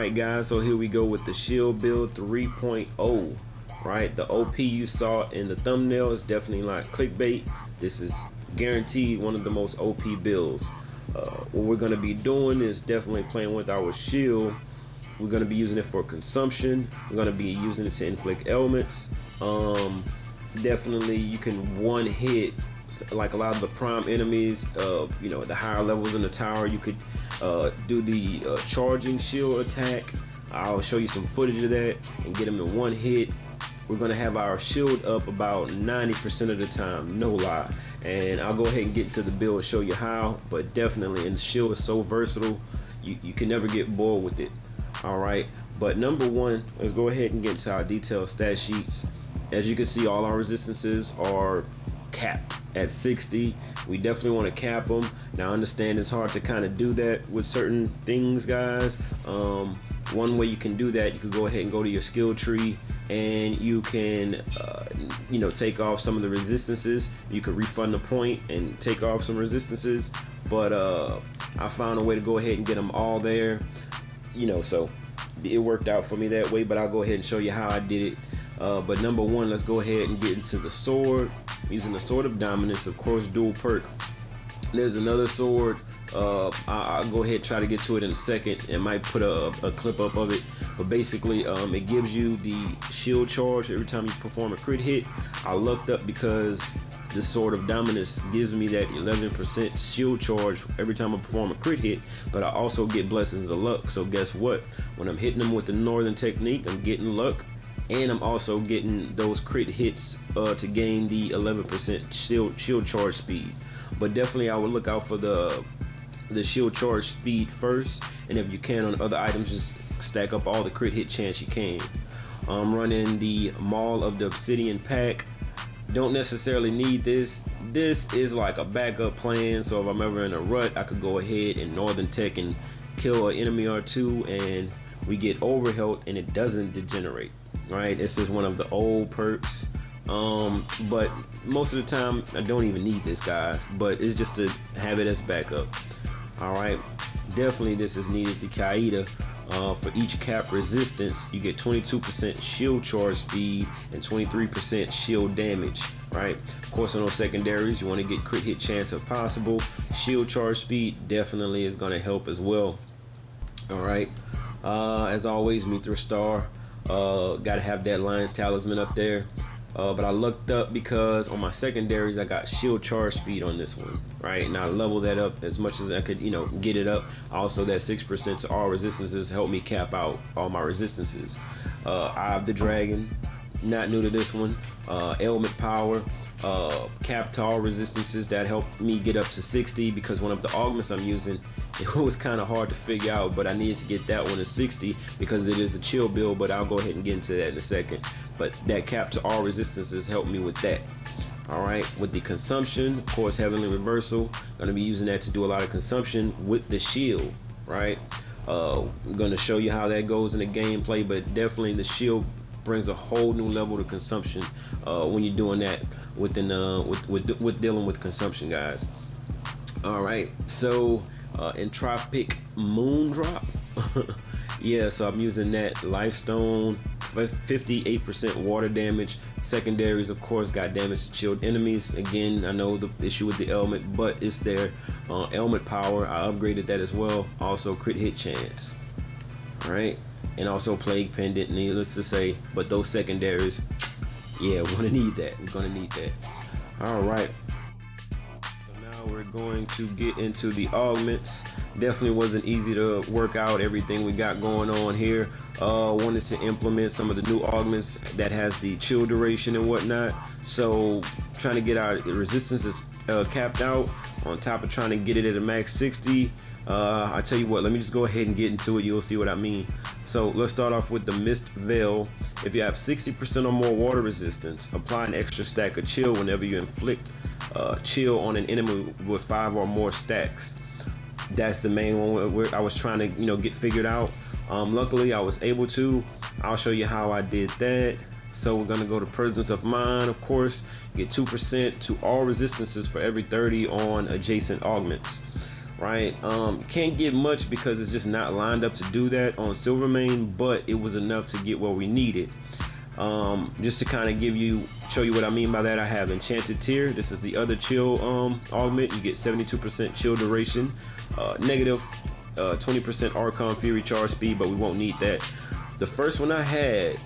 Alright guys, so here we go with the shield build 3.0. Right, the OP you saw in the thumbnail is definitely like clickbait. This is guaranteed one of the most OP builds. What we're going to be doing is definitely playing with our shield. We're going to be using it for consumption. We're going to be using it to inflict ailments. Definitely you can one hit like a lot of the prime enemies, you know, at the higher levels in the tower. You could do the charging shield attack. I'll show you some footage of that and get them in one hit. We're gonna have our shield up about 90% of the time, no lie. And I'll go ahead and get into the build and show you how, but definitely, and the shield is so versatile, you can never get bored with it. All right, but number one, let's go ahead and get into our detailed stat sheets. As you can see, all our resistances are capped at 60. We definitely want to cap them. Now I understand it's hard to kind of do that with certain things, guys. One way you can do that, you could go ahead and go to your skill tree and you can you know, take off some of the resistances. You could refund the point and take off some resistances, but I found a way to go ahead and get them all there, you know, so it worked out for me that way. But I'll go ahead and show you how I did it. But number one, let's go ahead and get into the sword. Using the Sword of Dominance, of course, dual perk. There's another sword. I'll go ahead and try to get to it in a second and might put a clip up of it. But basically, it gives you the shield charge every time you perform a crit hit. I lucked up because the Sword of Dominance gives me that 11% shield charge every time I perform a crit hit, but I also get blessings of luck. So guess what? When I'm hitting them with the northern technique, I'm getting luck. And I'm also getting those crit hits to gain the 11% shield charge speed. But definitely I would look out for the shield charge speed first, and if you can on other items, just stack up all the crit hit chance you can. I'm running the Maul of the Obsidian pack. Don't necessarily need this. This is like a backup plan, so if I'm ever in a rut, I could go ahead and northern tech and kill an enemy or two, and we get overhealth and it doesn't degenerate. Right, this is one of the old perks, but most of the time I don't even need this, guys, but it's just to have it as backup. All right, definitely this is needed. The Qaeda, for each cap resistance you get 22% shield charge speed and 23% shield damage. Right, of course on those secondaries you want to get crit hit chance if possible. Shield charge speed definitely is going to help as well. All right, as always, Mithra Star. Gotta have that Lion's Talisman up there, but I lucked up because on my secondaries I got shield charge speed on this one, right? And I leveled that up as much as I could, you know, get it up. Also that 6% to all resistances helped me cap out all my resistances. Eye of the Dragon, not new to this one. Ailment power, cap to all resistances, that helped me get up to 60 because one of the augments I'm using, it was kind of hard to figure out, but I needed to get that one to 60 because it is a chill build, but I'll go ahead and get into that in a second. But that cap to all resistances helped me with that. All right, with the consumption, of course, Heavenly Reversal, going to be using that to do a lot of consumption with the shield, right? I'm going to show you how that goes in the gameplay, but definitely the shield brings a whole new level to consumption when you're doing that within with dealing with consumption, guys. All right, so Entropic Moondrop. Yeah, so I'm using that Lifestone, 58% water damage. Secondaries, of course, got damage to chilled enemies. Again, I know the issue with the ailment, but it's there. Ailment power, I upgraded that as well. Also crit hit chance. All right, and also Plague Pendant, needless to say, but those secondaries, yeah, we're gonna need that. We're gonna need that. All right, so now we're going to get into the augments. Definitely wasn't easy to work out everything we got going on here. Wanted to implement some of the new augments that has the chill duration and whatnot, so trying to get our resistances capped out on top of trying to get it at a max 60. I tell you what, let me just go ahead and get into it. You'll see what I mean. So let's start off with the Mist Veil. If you have 60% or more water resistance, apply an extra stack of chill whenever you inflict chill on an enemy with 5 or more stacks. That's the main one where I was trying to, you know, get figured out. Luckily I was able to. I'll show you how I did that. So we're gonna go to Presence of Mind. Of course, you get 2% to all resistances for every 30 on adjacent augments. right? Can't get much because it's just not lined up to do that on Silvermane, but it was enough to get what we needed. Just to kind of show you what I mean by that, I have Enchanted Tear. This is the other chill augment. You get 72% chill duration, negative 20% Archon Fury charge speed, but we won't need that. The first one I had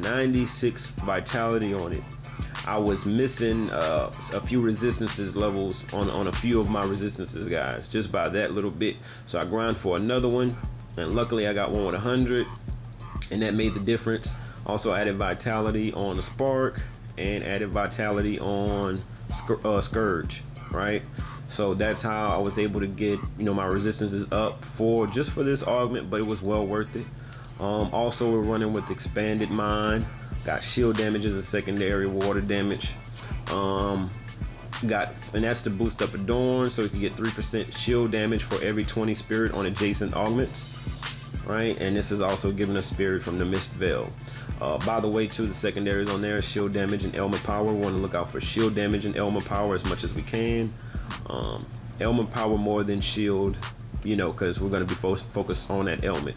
96 vitality on it. I was missing a few resistances levels on a few of my resistances, guys, just by that little bit. So I grind for another one, and luckily I got one with 100, and that made the difference. Also added vitality on the Spark and added vitality on Scourge, right? So that's how I was able to get, you know, my resistances up just for this augment, but it was well worth it. Also, we're running with Expanded Mind. Got shield damage as a secondary, water damage. And that's to boost up Adorn, so you can get 3% shield damage for every 20 spirit on adjacent augments, right? And this is also giving us spirit from the Mist Veil. By the way, too, the secondaries on there is shield damage and element power. We want to look out for shield damage and element power as much as we can. Element power more than shield, you know, because we're going to be focused on that element.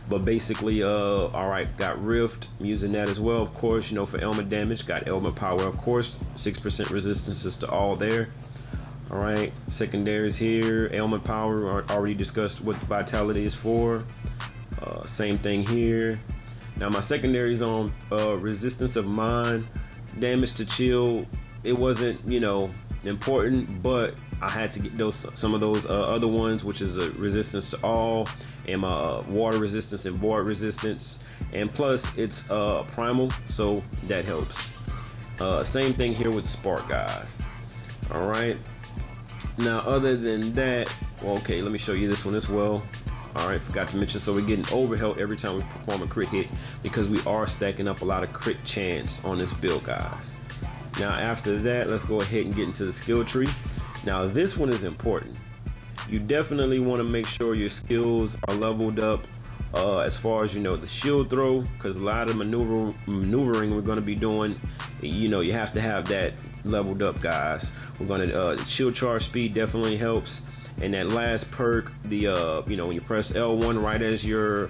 But basically, all right, got Rift, I'm using that as well, of course, you know, for element damage. Got element power, of course, 6% resistances to all there. All right, secondaries here, ailment power, already discussed what the vitality is for. Same thing here. Now my secondaries on resistance of mind, damage to chill, it wasn't, you know, important, but I had to get some of those other ones, which is a resistance to all, and my water resistance and void resistance, and plus it's primal, so that helps. Same thing here with Spark, guys. All right, now other than that, well, okay, let me show you this one as well. All right, forgot to mention, so we're getting overhealth every time we perform a crit hit, because we are stacking up a lot of crit chance on this build, guys. Now after that, let's go ahead and get into the skill tree. Now this one is important. You definitely want to make sure your skills are leveled up as far as, you know, the shield throw, because a lot of maneuvering we're going to be doing, you know, you have to have that leveled up, guys. We're going to shield charge speed definitely helps, and that last perk, the you know, when you press L1 right as your,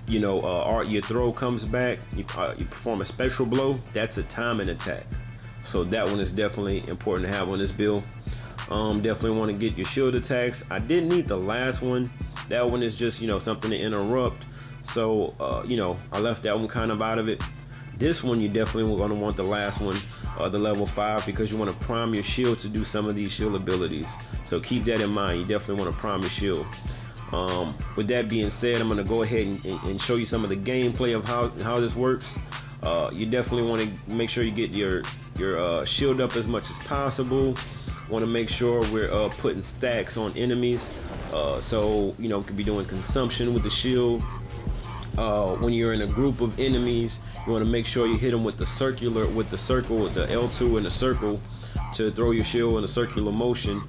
you know, your throw comes back, you perform a spectral blow. That's a timing attack, so that one is definitely important to have on this build. Definitely want to get your shield attacks. I didn't need the last one. That one is just, you know, something to interrupt, so you know, I left that one kind of out of it. This one you definitely going to want the last one, the level 5, because you want to prime your shield to do some of these shield abilities, so keep that in mind. You definitely want to prime your shield. With that being said, I'm going to go ahead and show you some of the gameplay of how this works. You definitely want to make sure you get your shield up as much as possible. Want to make sure we're putting stacks on enemies, so, you know, we could be doing consumption with the shield. When you're in a group of enemies, you want to make sure you hit them with the circle, with the L2 and the circle, to throw your shield in a circular motion.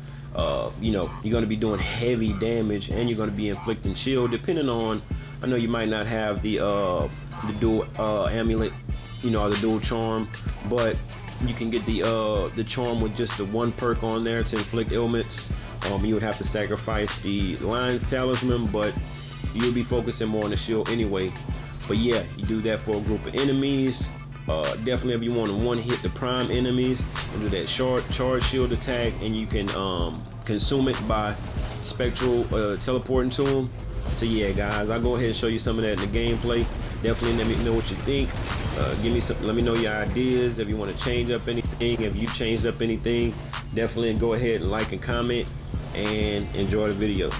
You know, you're going to be doing heavy damage, and you're going to be inflicting shield, depending on, I know you might not have the dual amulet, you know, or the dual charm, but you can get the charm with just the one perk on there to inflict ailments. You would have to sacrifice the Lion's Talisman, but you'll be focusing more on the shield anyway. But yeah, you do that for a group of enemies. Definitely if you want to one-hit the prime enemies, and do that charge shield attack, and you can consume it by spectral teleporting to them. So yeah, guys, I'll go ahead and show you some of that in the gameplay. Definitely let me know what you think. Let me know your ideas. If you want to change up anything, if you changed up anything, definitely go ahead and like and comment, and enjoy the video.